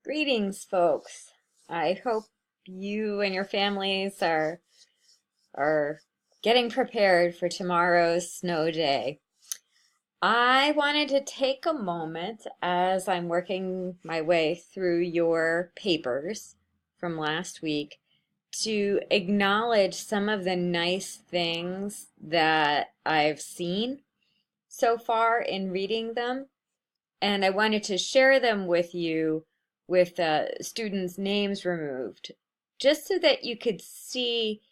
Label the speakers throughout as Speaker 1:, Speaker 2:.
Speaker 1: Greetings, folks. I hope you and your families are getting prepared for tomorrow's snow day. I wanted to take a moment as I'm working my way through your papers from last week to acknowledge some of the nice things that I've seen so far in reading them, and I wanted to share them with you with students' names removed, just so that you could see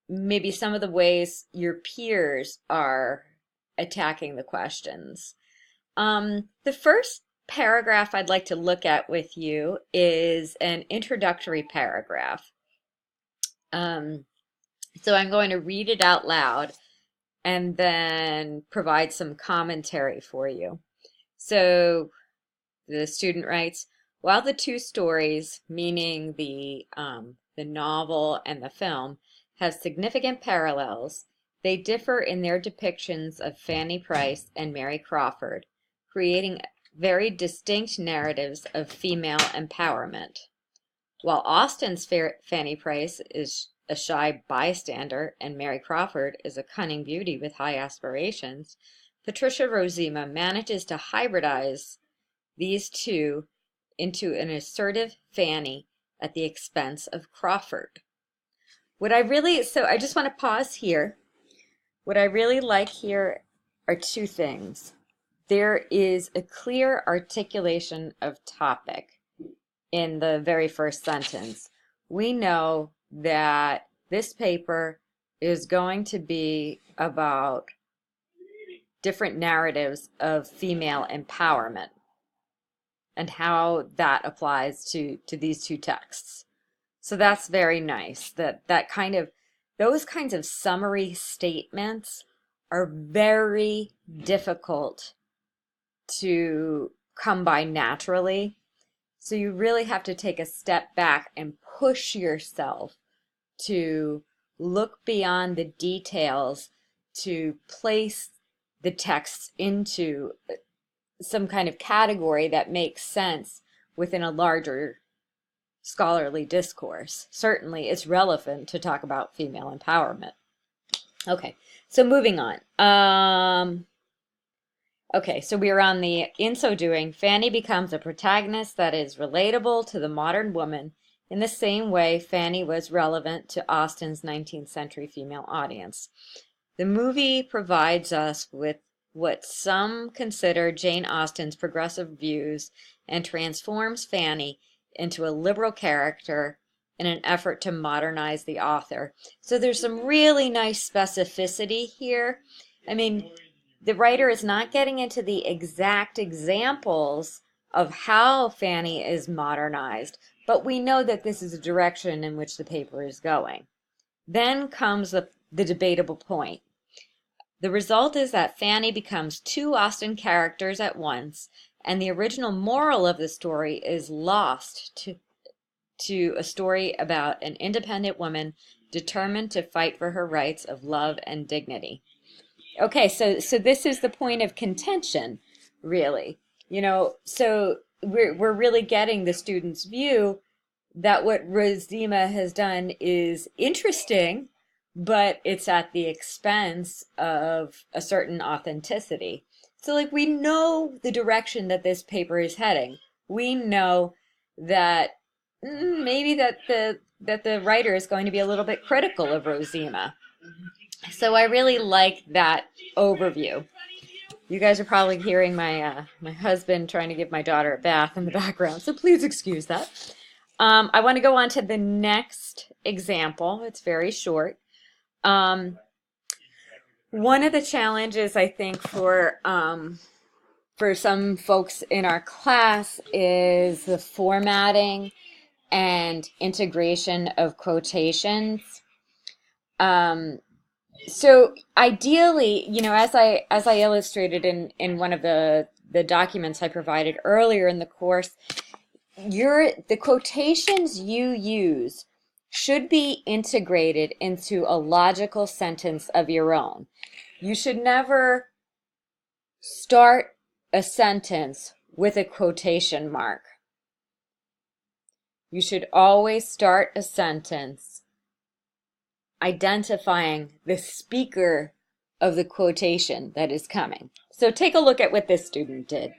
Speaker 1: maybe some of the ways your peers are attacking the questions. The first paragraph I'd like to look at with you is an introductory paragraph. So I'm going to read it out loud and then provide some commentary for you. So the student writes, while the two stories, meaning the novel and the film, have significant parallels, they differ in their depictions of Fanny Price and Mary Crawford, creating very distinct narratives of female empowerment. While Austen's Fanny Price is a shy bystander and Mary Crawford is a cunning beauty with high aspirations, Patricia Rozema manages to hybridize these two into an assertive Fanny at the expense of Crawford. So I just want to pause here. What I really like here are two things. There is a clear articulation of topic in the very first sentence. We know that this paper is going to be about different narratives of female empowerment and how that applies to these two texts. So that's very nice. Those kinds of summary statements are very difficult to come by naturally. So you really have to take a step back and push yourself to look beyond the details to place the text into some kind of category that makes sense within a larger scholarly discourse. Certainly, it's relevant to talk about female empowerment. Okay, so moving on. Okay, so we are on in so doing, Fanny becomes a protagonist that is relatable to the modern woman in the same way Fanny was relevant to Austen's 19th century female audience. The movie provides us with what some consider Jane Austen's progressive views and transforms Fanny into a liberal character in an effort to modernize the author. So there's some really nice specificity here. I mean, the writer is not getting into the exact examples of how Fanny is modernized, but we know that this is a direction in which the paper is going. Then comes the debatable point. The result is that Fanny becomes two Austen characters at once, and the original moral of the story is lost to a story about an independent woman determined to fight for her rights of love and dignity. Okay, so this is the point of contention, really. So we're really getting the student's view that what Rozema has done is interesting, but it's at the expense of a certain authenticity. So like we know the direction that this paper is heading. We know that maybe that the writer is going to be a little bit critical of Rozema. So I really like that overview. You guys are probably hearing my husband trying to give my daughter a bath in the background, so please excuse that. I want to go on to the next example. It's very short. One of the challenges I think for some folks in our class is the formatting and integration of quotations. So ideally, as I illustrated in one of the documents I provided earlier in the course, the quotations you use should be integrated into a logical sentence of your own. You should never start a sentence with a quotation mark. you should always start a sentence identifying the speaker of the quotation that is coming. So take a look at what this student did.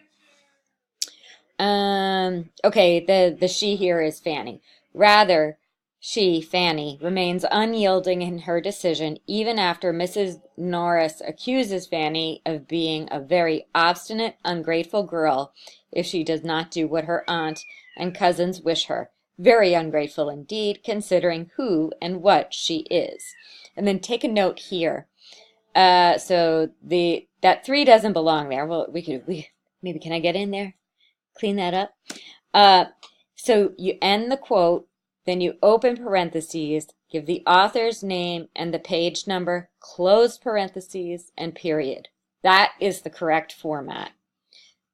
Speaker 1: Okay, the she here is Fanny. Rather, she, Fanny, remains unyielding in her decision even after Mrs. Norris accuses Fanny of being a very obstinate, ungrateful girl if she does not do what her aunt and cousins wish her. Very ungrateful indeed, considering who and what she is. And then take a note here. So that 3 doesn't belong there. Well, maybe can I get in there? Clean that up. So you end the quote, then you open parentheses, give the author's name and the page number, close parentheses, and period. That is the correct format.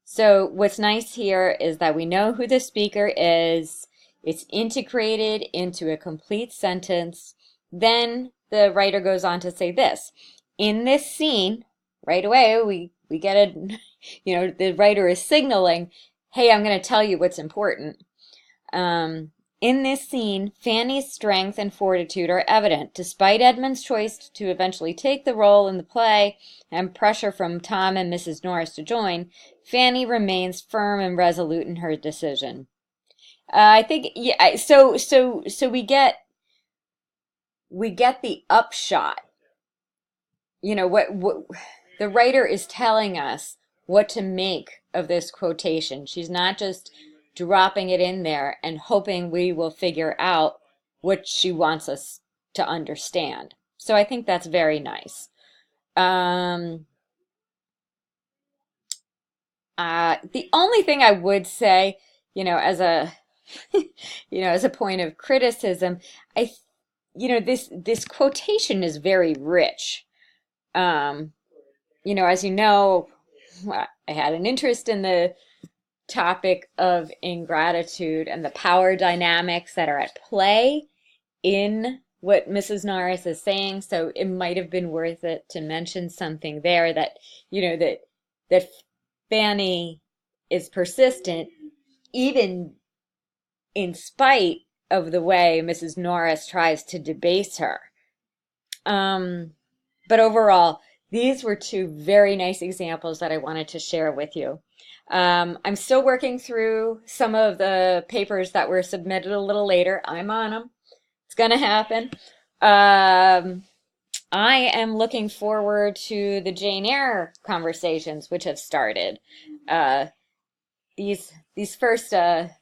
Speaker 1: So what's nice here is that we know who the speaker is. It's integrated into a complete sentence. Then the writer goes on to say this. In this scene, right away, we get a, the writer is signaling, hey, I'm going to tell you what's important. In this scene, Fanny's strength and fortitude are evident. Despite Edmund's choice to eventually take the role in the play and pressure from Tom and Mrs. Norris to join, Fanny remains firm and resolute in her decision. I think, yeah. So we get the upshot. What the writer is telling us what to make of this quotation. She's not just dropping it in there and hoping we will figure out what she wants us to understand. So I think that's very nice. The only thing I would say, as a as a point of criticism, this quotation is very rich. As you know, I had an interest in the topic of ingratitude and the power dynamics that are at play in what Mrs. Norris is saying. So it might have been worth it to mention something there that, that Fanny is persistent, even in spite of the way Mrs. Norris tries to debase her. But overall, these were 2 very nice examples that I wanted to share with you. I'm still working through some of the papers that were submitted a little later. I'm on them. It's going to happen. I am looking forward to the Jane Eyre conversations, which have started. These first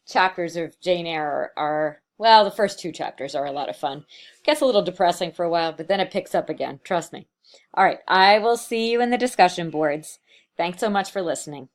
Speaker 1: chapters of Jane Eyre are, well, the first 2 chapters are a lot of fun. It gets a little depressing for a while, but then it picks up again. Trust me. All right, I will see you in the discussion boards. Thanks so much for listening.